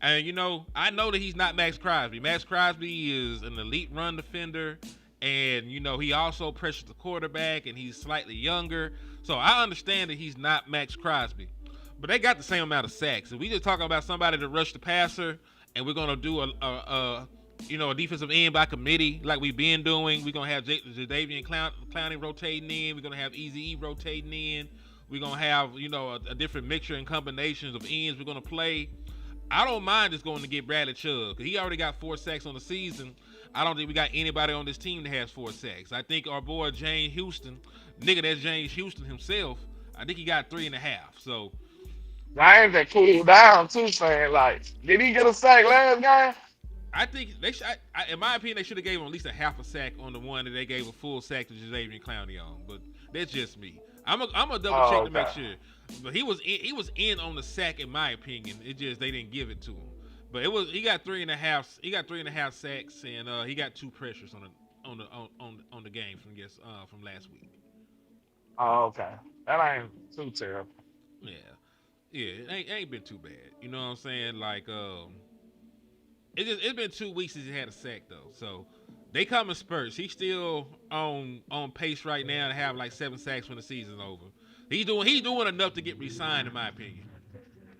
And, you know, I know that he's not Maxx Crosby. Maxx Crosby is an elite run defender. And, you know, he also pressures the quarterback and he's slightly younger. So I understand that he's not Maxx Crosby. But they got the same amount of sacks. And we just talking about somebody to rush the passer, and we're gonna do a defensive end by committee like we've been doing. We're gonna have Jadeveon Clowney rotating in. We're gonna have Eazy-E rotating in. We're gonna have a different mixture and combinations of ends we're gonna play. I don't mind just going to get Bradley Chubb because he already got 4 sacks on the season. I don't think we got anybody on this team that has 4 sacks. I think our boy James Houston, that's James Houston himself. I think he got 3.5. So. Ryan that cooled down too, saying like, did he get a sack last game? I think they should. In my opinion, they should have gave him at least a half a sack on the one that they gave a full sack to Jadeveon Clowney on. But that's just me. I'm a double check to make sure. But he was in on the sack in my opinion. It just they didn't give it to him. But he got 3.5. He got 3.5 sacks and he got 2 pressures on the game from last week. Oh, okay. That ain't too terrible. Yeah. Yeah, it ain't been too bad. You know what I'm saying? Like, it's been 2 weeks since he had a sack though. So they come in spurts. He's still on pace right now to have like 7 sacks when the season's over. He's doing enough to get re-signed in my opinion.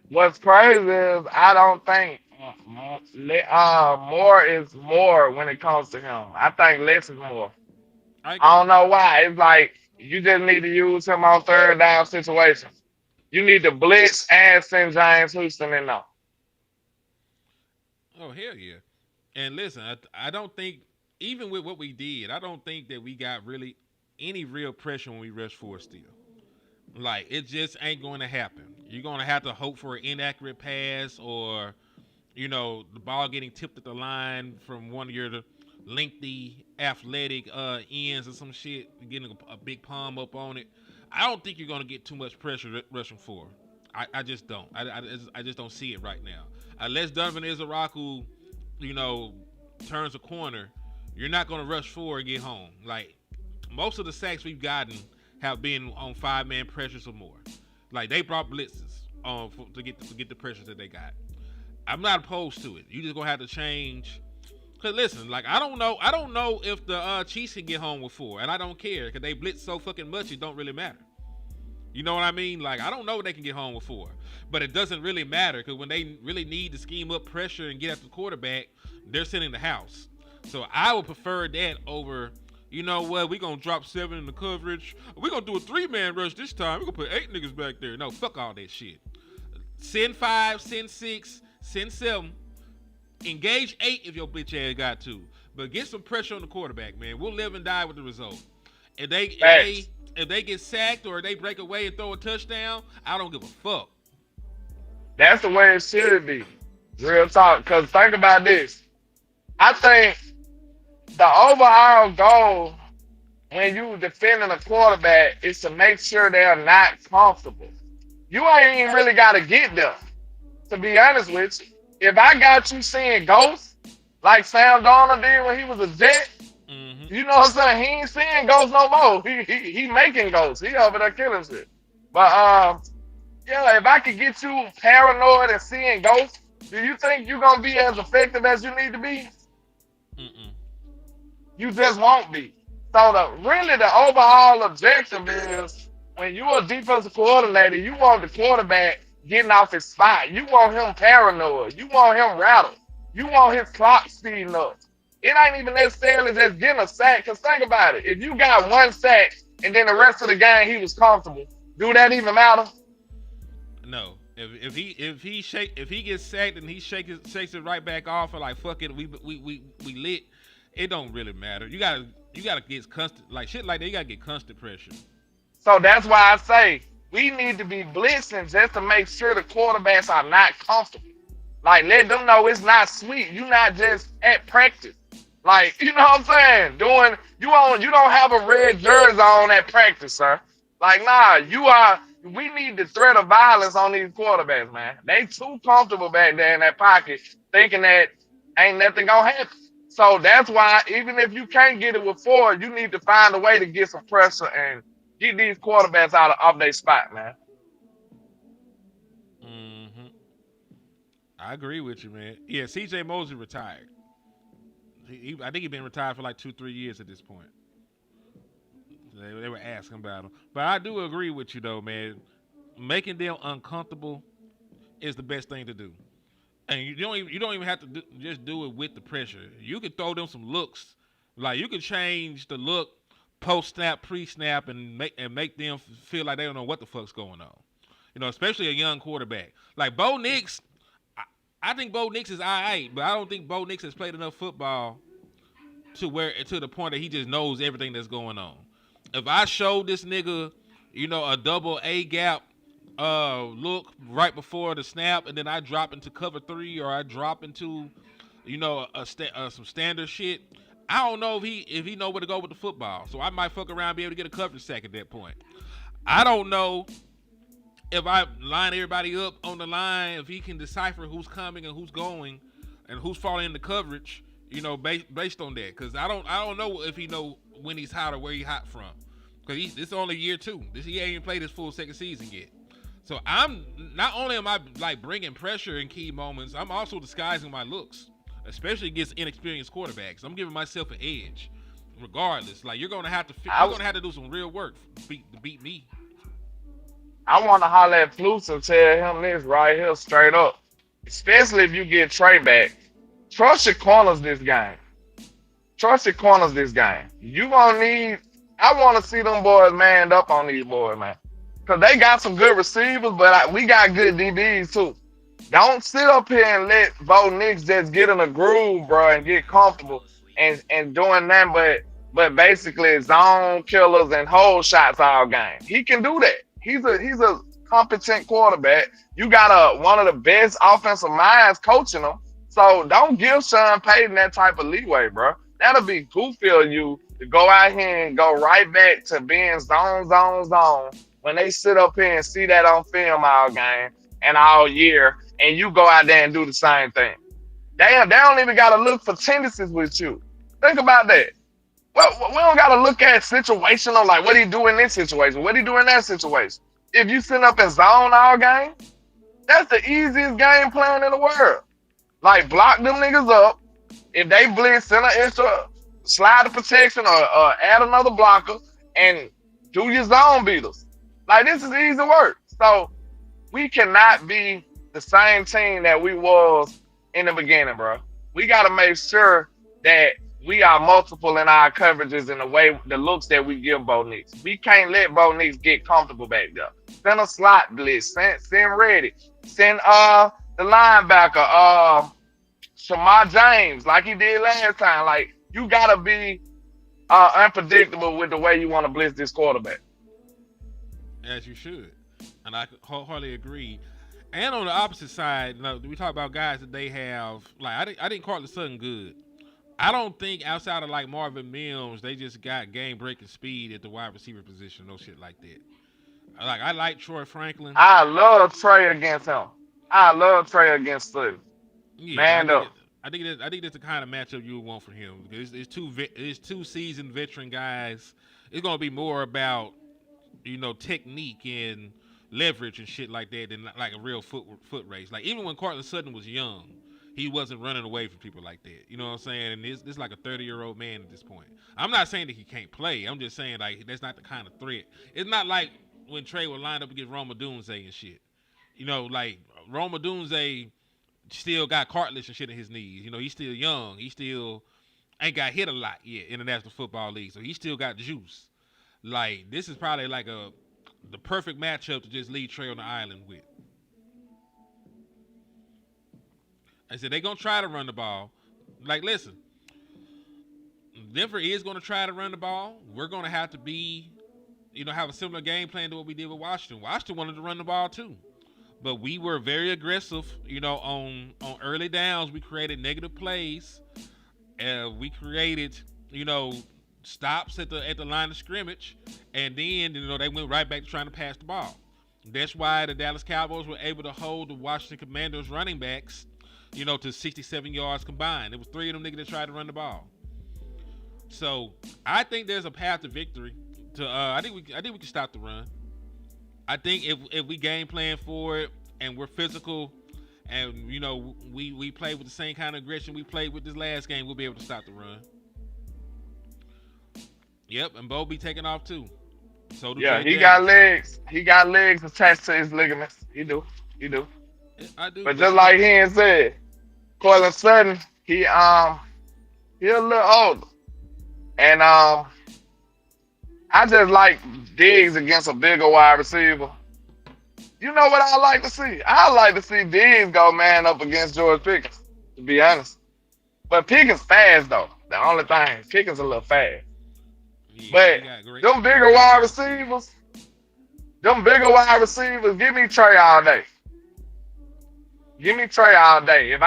What's crazy is I don't think more is more when it comes to him. I think less is more. I don't know why. It's like you just need to use him on 3rd down situations. You need to blitz and send James Houston in there. Oh, hell yeah. And listen, I don't think, even with what we did, I don't think that we got really any real pressure when we rushed forward still. Like, it just ain't going to happen. You're going to have to hope for an inaccurate pass or, the ball getting tipped at the line from one of your lengthy, athletic ends or some shit, getting a big palm up on it. I don't think you're going to get too much pressure rushing forward. I just don't. I just don't see it right now. Unless Donovan Izaraku, turns a corner, you're not going to rush forward and get home. Like, most of the sacks we've gotten have been on 5-man pressures or more. Like, they brought blitzes to get the pressures that they got. I'm not opposed to it. You just going to have to change. Because, listen, like, I don't know if the Chiefs can get home with 4, and I don't care because they blitz so fucking much it don't really matter. You know what I mean? Like, I don't know what they can get home with 4. But it doesn't really matter because when they really need to scheme up pressure and get at the quarterback, they're sending the house. So I would prefer that over, you know what, we're going to drop 7 in the coverage. We're going to do a 3-man rush this time. We're going to put 8 niggas back there. No, fuck all that shit. Send 5, send 6, send 7. Engage 8 if your bitch ass got to. But get some pressure on the quarterback, man. We'll live and die with the result. If they get sacked or they break away and throw a touchdown, I don't give a fuck. That's the way it should be. Real talk. Because think about this. I think the overall goal when you defending a quarterback is to make sure they're not comfortable. You ain't even really got to get them, to be honest with you. If I got you seeing ghosts, like Sam Darnold did when he was a Jet, you know what I'm saying? He ain't seeing ghosts no more. He making ghosts. He over there killing shit. But yeah, if I could get you paranoid and seeing ghosts, do you think you're gonna be as effective as you need to be? You just won't be. So the overall objective is when you're a defensive coordinator, you want the quarterback getting off his spot. You want him paranoid. You want him rattled. You want his clock speeding up. It ain't even necessarily just getting a sack. Because think about it. If you got 1 sack and then the rest of the game he was comfortable, do that even matter? No. If he gets sacked and he shakes it right back off and like fuck it, we lit, it don't really matter. You gotta get constant like shit like that. You gotta get constant pressure. So that's why I say we need to be blitzing just to make sure the quarterbacks are not comfortable. Like, let them know it's not sweet. You're not just at practice. Like, you know what I'm saying? You don't have a red jersey on at practice, sir. Like, nah, we need the threat of violence on these quarterbacks, man. They too comfortable back there in that pocket thinking that ain't nothing gonna happen. So that's why even if you can't get it with 4, you need to find a way to get some pressure and get these quarterbacks out of their spot, man. I agree with you, man. Yeah, C.J. Mosley retired. I think he's been retired for like 2-3 years at this point. They were asking about him. But I do agree with you, though, man. Making them uncomfortable is the best thing to do. And you don't even have to just do it with the pressure. You could throw them some looks. Like, you could change the look post-snap, pre-snap, and make them feel like they don't know what the fuck's going on. You know, especially a young quarterback. Like, Bo Nix, I think Bo Nix is all right, but I don't think Bo Nix has played enough football to the point that he just knows everything that's going on. If I show this nigga, you know, a double A gap look right before the snap, and then I drop into cover 3 or I drop into, you know, some standard shit, I don't know if he know where to go with the football. So I might fuck around and be able to get a coverage sack at that point. I don't know if I line everybody up on the line, if he can decipher who's coming and who's going and who's falling into coverage, you know, based on that. Because I don't know if he know when he's hot or where he's hot from. Because this is only year 2. He ain't even played his full second season yet. So not only am I like bringing pressure in key moments, I'm also disguising my looks, especially against inexperienced quarterbacks. I'm giving myself an edge, regardless. Like, you're gonna have to do some real work to beat me. I want to holler at Flus and tell him this right here straight up. Especially if you get Trey back. Trust your corners this game. You gonna need. I want to see them boys manned up on these boys, man. Because they got some good receivers, but we got good DBs too. Don't sit up here and let Bo Nix just get in a groove, bro, and get comfortable and doing that, but basically zone killers and hold shots all game. He can do that. He's a competent quarterback. You got one of the best offensive minds coaching him. So don't give Sean Payton that type of leeway, bro. That'll be goofy of you to go out here and go right back to being zone when they sit up here and see that on film all game and all year, and you go out there and do the same thing. They don't even got to look for tendencies with you. Think about that. Well, we don't got to look at situational, like what he do in this situation, what he do in that situation. If you sit up and zone all game, that's the easiest game plan in the world. Like, block them niggas up. If they blitz, send an extra slide of protection or add another blocker and do your zone beaters. Like this is easy work. So we cannot be the same team that we was in the beginning, bro. We got to make sure that we are multiple in our coverages in the way, the looks that we give Bo Nix. We can't let Bo Nix get comfortable back there. Send a slot blitz, send ready, send the linebacker, Shamar James, like he did last time. Like you gotta be unpredictable with the way you want to blitz this quarterback. As you should, and I wholeheartedly agree. And on the opposite side, you know, we talk about guys that they have. Like I didn't call the Sutton good. I don't think outside of like Marvin Mims, they just got game breaking speed at the wide receiver position, no shit like that. Like I like Troy Franklin. I love Trey against him. I love Trey against Sutton. Yeah, Man up. I think that's the kind of matchup you would want from him. Because it's two seasoned veteran guys. It's gonna be more about technique and leverage and shit like that than like a real foot race. Like even when Cortland Sutton was young, he wasn't running away from people like that. You know what I'm saying? And this like a 30-year-old man at this point. I'm not saying that he can't play. I'm just saying like that's not the kind of threat. It's not like when Trey would line up against Roma Dunze and shit. Like Roma Dunze still got cartilage and shit in his knees. He's still young. He still ain't got hit a lot yet in the National Football League. So he still got juice. Like this is probably like the perfect matchup to just leave Trey on the island with. I said they're gonna try to run the ball. Like listen, Denver is gonna try to run the ball. We're gonna have to have a similar game plan to what we did with Washington. Washington wanted to run the ball too. But we were very aggressive, on early downs. We created negative plays. We created, stops at the line of scrimmage. And then, they went right back to trying to pass the ball. That's why the Dallas Cowboys were able to hold the Washington Commanders running backs, to 67 yards combined. It was three of them niggas that tried to run the ball. So I think there's a path to victory. I think we can stop the run. I think if we game plan for it and we're physical and we play with the same kind of aggression we played with this last game, we'll be able to stop the run. Yep, and Bo be taking off too. So do Yeah, Jay he got Daniels. legs. He got legs attached to his ligaments. He do. I do. But just like he said, Cortland Sutton, he a little older. And I just like Diggs against a bigger wide receiver. You know what I like to see? I like to see Diggs go man up against George Pickens, to be honest. But Pickens fast though. The only thing, Pickens a little fast. Yeah, But them bigger wide receivers, give me Trey all day. Give me Trey all day. If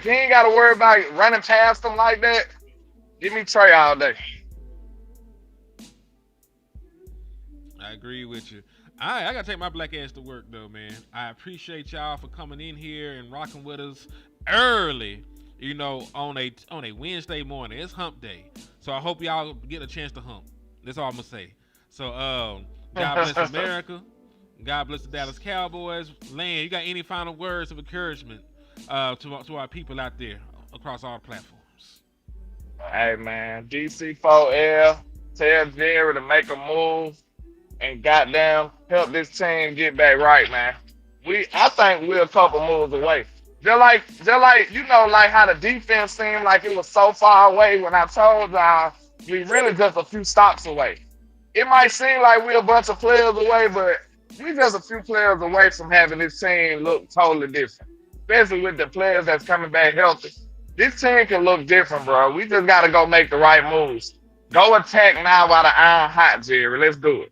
he ain't gotta worry about running past him like that, give me Trey all day. I agree with you. I gotta take my black ass to work though, man. I appreciate y'all for coming in here and rocking with us early, on a Wednesday morning. It's hump day. So I hope y'all get a chance to hump. That's all I'm gonna say. So God bless America. God bless the Dallas Cowboys. Land, you got any final words of encouragement to our people out there across all platforms? Hey man, DC4L, tell Jerry to make a move and goddamn help this team get back right, man. I think we're a couple moves away. Just like like how the defense seemed like it was so far away when I told y'all we really just a few stops away. It might seem like we're a bunch of players away, but we just a few players away from having this team look totally different. Especially with the players that's coming back healthy. This team can look different, bro. We just gotta go make the right moves. Go attack now while the iron hot, Jerry. Let's do it.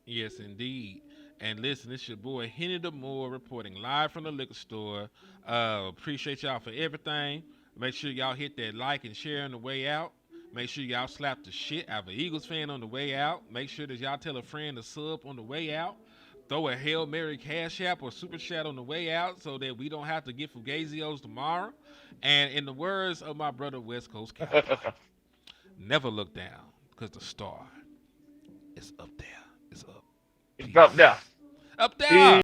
Yes, indeed. And listen, it's your boy Henny the Moore reporting live from the liquor store. Appreciate y'all for everything. Make sure y'all hit that like and share on the way out. Make sure y'all slap the shit out of an Eagles fan on the way out. Make sure that y'all tell a friend to sub on the way out. Throw a Hail Mary Cash App or Super Chat on the way out so that we don't have to get Fugazios tomorrow. And in the words of my brother West Coast Cowboy, never look down because the star is up there. It's up. It's up there. Up there.